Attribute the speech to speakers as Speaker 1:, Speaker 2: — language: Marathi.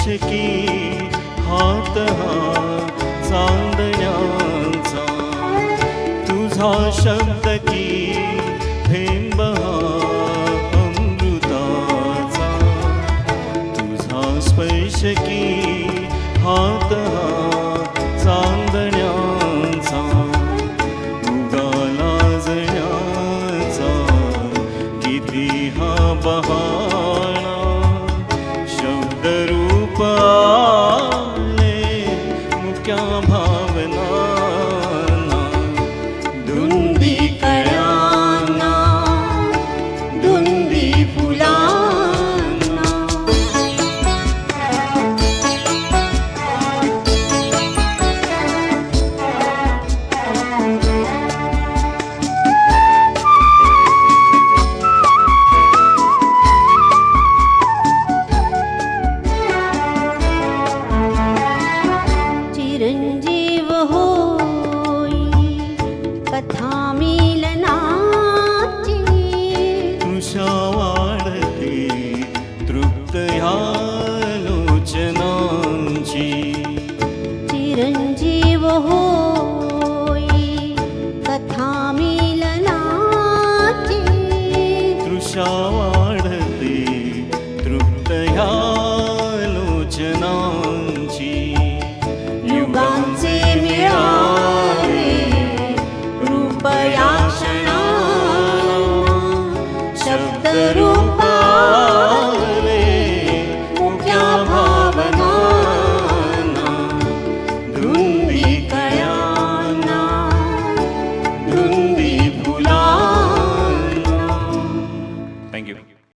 Speaker 1: स्पर्शकी हात हा चांदण्याचा, तुझा शब्द की थेंब हा अमृताचा, तुझा स्पर्शकी हात हा चांदण्याचा, उगाला जण्याचा किती हा बहाणा, शब्दरूप आले मुक्या भावनांना, धुंदी कळ्यांना, धुंदी फुलांना.
Speaker 2: चिरंजीव होई कथा मिलनाची,
Speaker 1: तुषा वाढते तृप्त ह्या लोचनांची,
Speaker 2: चिरंजीव होई कथा मिलनाची,
Speaker 1: तृषा वाढते तृप्त ह्या